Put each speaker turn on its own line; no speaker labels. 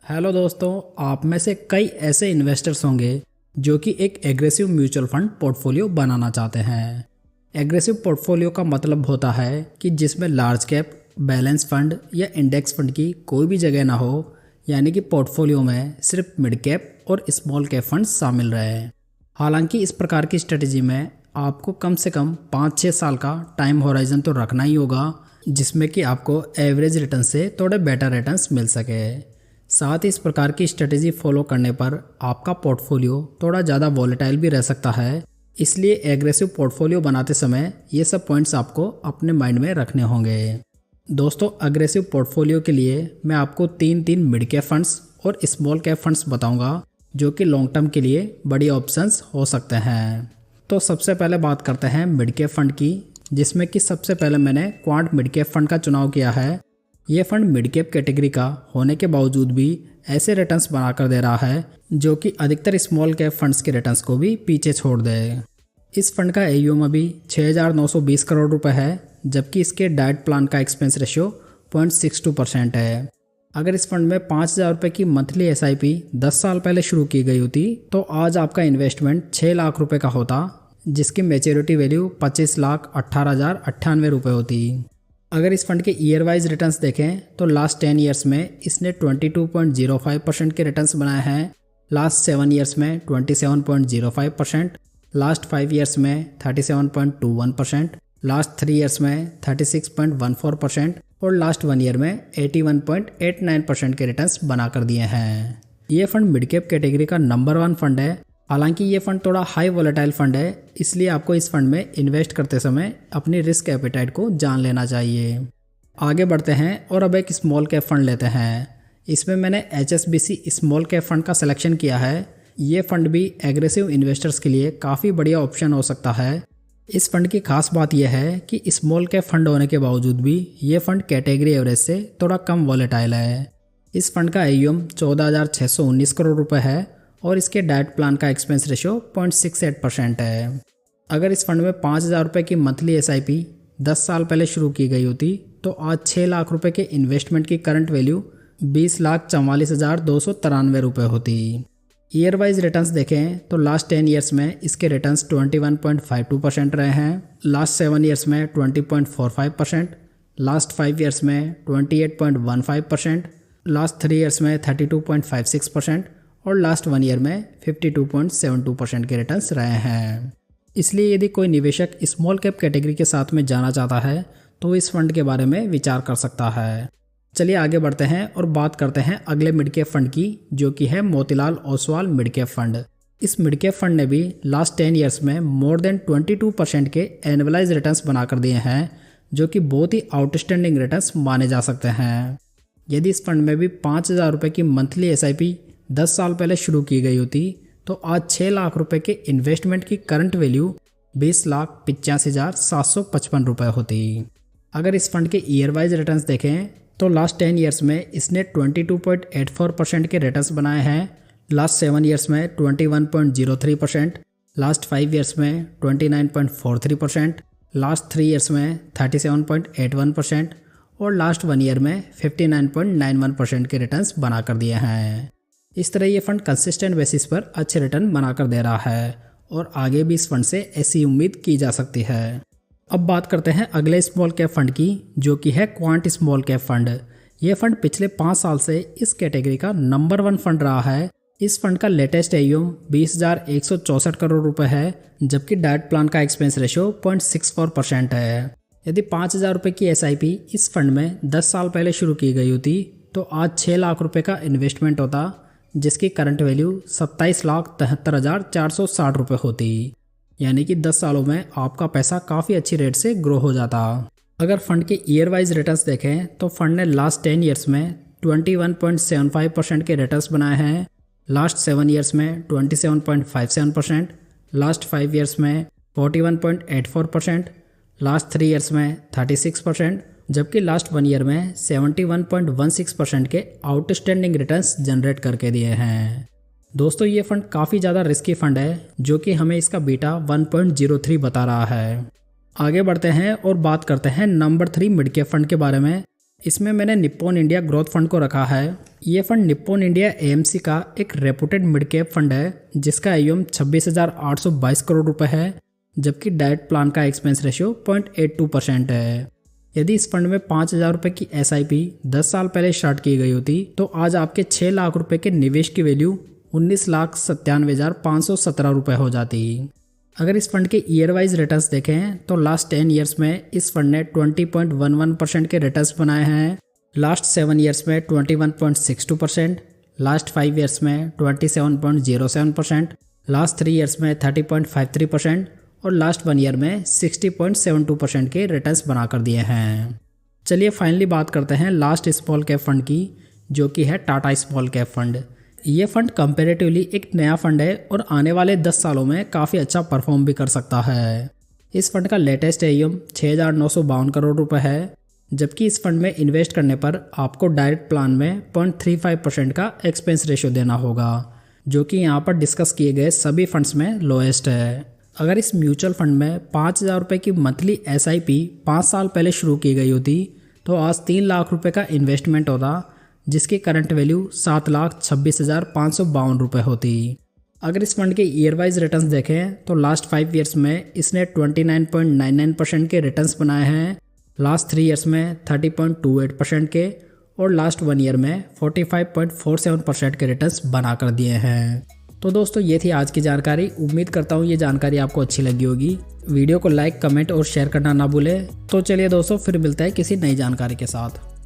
Hello दोस्तों, आप में से कई ऐसे इन्वेस्टर्स होंगे जो कि एक एग्रेसिव म्यूचुअल फंड पोर्टफोलियो बनाना चाहते हैं। एग्रेसिव पोर्टफोलियो का मतलब होता है कि जिसमें लार्ज कैप, बैलेंस फंड या इंडेक्स फंड की कोई भी जगह ना हो, यानी कि पोर्टफोलियो में सिर्फ मिड कैप और स्मॉल कैप फंड्स शामिल रहे। हालांकि इस प्रकार की स्ट्रेटजी में आपको कम से कम 5-6 साल का टाइम होराइजन तो रखना ही होगा, जिसमें कि आपको एवरेज रिटर्न से थोड़े बेटर रिटर्न्स मिल सके। साथ ही इस प्रकार की स्ट्रेटेजी फॉलो करने पर आपका पोर्टफोलियो थोड़ा ज़्यादा वॉलेटाइल भी रह सकता है। इसलिए एग्रेसिव पोर्टफोलियो बनाते समय ये सब पॉइंट्स आपको अपने माइंड में रखने होंगे। दोस्तों, एग्रेसिव पोर्टफोलियो के लिए मैं आपको तीन मिड कैप फंड्स और स्मॉल कैप फंड्स बताऊंगा जो कि लॉन्ग टर्म के लिए बड़ी ऑप्शंस हो सकते हैं। तो सबसे पहले बात करते हैं मिड कैप फंड की, जिसमें कि सबसे पहले मैंने क्वांट मिड कैप फंड का चुनाव किया है। ये फंड मिड कैप कैटेगरी का होने के बावजूद भी ऐसे रिटर्न्स बनाकर दे रहा है जो कि अधिकतर स्मॉल कैप फंड्स के रिटर्न्स को भी पीछे छोड़ दे। इस फंड का AUM अभी 6,920 करोड़ रुपए है, जबकि इसके डाइट प्लान का एक्सपेंस रेशियो 0.62% है। अगर इस फंड में 5,000 रुपये की मंथली SIP 10 साल पहले शुरू की गई होती तो आज आपका इन्वेस्टमेंट 6 लाख रुपये का होता, जिसकी मैच्योरिटी वैल्यू 25,18,098 रुपये होती। अगर इस फंड के ईयर वाइज रिटर्न्स देखें तो लास्ट 10 ईयर्स में इसने 22.05% के रिटर्न्स बनाए हैं, लास्ट 7 ईयर्स में 27.05%, लास्ट 5 ईयर्स में 37.21%, लास्ट 3 ईयर्स में 36.14% और लास्ट 1 ईयर में 81.89% के रिटर्न्स बनाकर दिए हैं। ये फंड मिड कैप कैटेगरी का नंबर 1 फंड है। हालांकि ये फंड थोड़ा हाई वोलेटाइल फंड है, इसलिए आपको इस फंड में इन्वेस्ट करते समय अपनी रिस्क एपेटाइट को जान लेना चाहिए। आगे बढ़ते हैं और अब एक स्मॉल कैप फंड लेते हैं। इसमें मैंने HSBC स्मॉल कैप फंड का सिलेक्शन किया है। ये फंड भी एग्रेसिव इन्वेस्टर्स के लिए काफ़ी बढ़िया ऑप्शन हो सकता है। इस फंड की खास बात यह है कि स्मॉल कैप फंड होने के बावजूद भी ये फंड कैटेगरी एवरेज से थोड़ा कम वोलेटाइल है। इस फंड का AUM 14,619 करोड़ रुपये है और इसके डाइट प्लान का एक्सपेंस रेशियो 0.68% है। अगर इस फंड में 5,000 रुपये की मंथली SIP 10 साल पहले शुरू की गई होती तो आज 6 लाख रुपए के इन्वेस्टमेंट की करंट वैल्यू 20,44,293 रुपये होती। ईयर वाइज रिटर्न्स देखें तो लास्ट 10 ईयर्स में इसके रिटर्न्स 21.52% रहे हैं, लास्ट 7 ईयर्स में 20.45%, लास्ट 5 ईयर्स में 28.15%, लास्ट 3 ईयर्स में 32.56% और लास्ट 1 ईयर में 52.72% के रिटर्न्स रहे हैं। इसलिए यदि कोई निवेशक स्मॉल कैप कैटेगरी के साथ में जाना चाहता है तो इस फंड के बारे में विचार कर सकता है। चलिए आगे बढ़ते हैं और बात करते हैं अगले मिड कैप फंड की, जो कि है Motilal Oswal mid cap fund. इस मिड कैप फंड ने भी लास्ट 10 ईयर्स में मोर देन 22% के एनुअलाइज रिटर्न्स बनाकर दिए हैं, जो कि बहुत ही आउटस्टैंडिंग रिटर्न्स माने जा सकते हैं। यदि इस फंड में भी 5,000 रुपये की मंथली SIP 10 साल पहले शुरू की गई होती तो आज 6 लाख रुपए के इन्वेस्टमेंट की करंट वैल्यू 20,85,755 रुपये होती। अगर इस फंड के ईयर वाइज रिटर्न्स देखें तो लास्ट 10 ईयर्स में इसने 22.84% के रिटर्न्स बनाए हैं, लास्ट 7 ईयर्स में 21.03%, लास्ट 5 ईयर्स में 29.43%, लास्ट 3 ईयर्स में 37.81% और लास्ट 1 ईयर में 59.91% के रिटर्न्स बनाकर दिए हैं। इस तरह ये फंड कंसिस्टेंट बेसिस पर अच्छे रिटर्न बनाकर दे रहा है और आगे भी इस फंड से ऐसी उम्मीद की जा सकती है। अब बात करते हैं अगले स्मॉल कैप फंड की, जो कि है क्वांट स्मॉल कैप फंड। ये फंड पिछले 5 साल से इस कैटेगरी का नंबर 1 फंड रहा है। इस फंड का लेटेस्ट AUM 20,164 करोड़ रुपये है, जबकि डाइट प्लान का एक्सपेंस रेशियो 0.64% है। यदि 5,000 रुपये की SIP इस फंड में 10 साल पहले शुरू की गई होती तो आज 6 लाख रुपये का इन्वेस्टमेंट होता, जिसकी करंट वैल्यू 27,73,460 रुपये होती। यानी कि 10 सालों में आपका पैसा काफ़ी अच्छी रेट से ग्रो हो जाता। अगर फंड के ईयर वाइज रिटर्न्स देखें तो फंड ने लास्ट 10 ईयर्स में 21.75% के रिटर्न्स बनाए हैं, लास्ट 7 ईयर्स में 27.57%, लास्ट 5 ईयर्स में 41.84%, लास्ट 3 ईयर्स में 36%, जबकि लास्ट 1 ईयर में 71.16% के आउटस्टैंडिंग रिटर्न्स जनरेट करके दिए हैं। दोस्तों, ये फंड काफ़ी ज़्यादा रिस्की फंड है, जो कि हमें इसका बीटा 1.03 बता रहा है। आगे बढ़ते हैं और बात करते हैं नंबर 3 मिड कैप फंड के बारे में। इसमें मैंने निप्पॉन इंडिया ग्रोथ फंड को रखा है। ये फंड निप्पॉन इंडिया एएमसी का एक रेपुटेड मिड कैप फंड है जिसका AUM 26,822 करोड़ रुपए है, जबकि डायरेक्ट प्लान का एक्सपेंस रेशियो 0.82% है। यदि इस फंड में 5,000 रुपये की SIP 10 साल पहले स्टार्ट की गई होती तो आज आपके 6 लाख रुपए के निवेश की वैल्यू 19,97,517 रुपये हो जाती। अगर इस फंड के ईयर वाइज रिटर्न्स देखें तो लास्ट 10 ईयर्स में इस फंड ने 20.11% के रिटर्न्स बनाए हैं, लास्ट 7 ईयर्स में 21.62%, लास्ट 5 ईयर्स में 27.07%, लास्ट 3 ईयर्स में 30.53% और लास्ट 1 ईयर में 60.72% के रिटर्न्स बना कर दिए हैं। चलिए फाइनली बात करते हैं लास्ट स्मॉल कैप फंड की, जो कि है टाटा स्मॉल कैप फंड। ये फंड कंपैरेटिवली एक नया फंड है और आने वाले 10 सालों में काफ़ी अच्छा परफॉर्म भी कर सकता है। इस फंड का लेटेस्ट AUM 6,952 करोड़ रुपए है, जबकि इस फंड में इन्वेस्ट करने पर आपको डायरेक्ट प्लान में 0.35% का एक्सपेंस रेशियो देना होगा, जो कि यहाँ पर डिस्कस किए गए सभी फंड्स में लोएस्ट है। अगर इस म्यूचुअल फंड में 5,000 रुपये की मंथली SIP 5 साल पहले शुरू की गई होती तो आज 3 लाख रुपये का इन्वेस्टमेंट होता, जिसकी करंट वैल्यू 7,26,552 रुपये होती। अगर इस फंड के ईयर वाइज रिटर्न्स देखें तो लास्ट 5 ईयर्स में इसने 29.99% के रिटर्न्स बनाए हैं, लास्ट 3 ईयर्स में 30.28% के और लास्ट 1 ईयर में 45.47% के रिटर्न्स बना कर दिए हैं। तो दोस्तों ये थी आज की जानकारी। उम्मीद करता हूँ ये जानकारी आपको अच्छी लगी होगी। वीडियो को लाइक, कमेंट और शेयर करना ना भूलें। तो चलिए दोस्तों फिर मिलता है किसी नई जानकारी के साथ।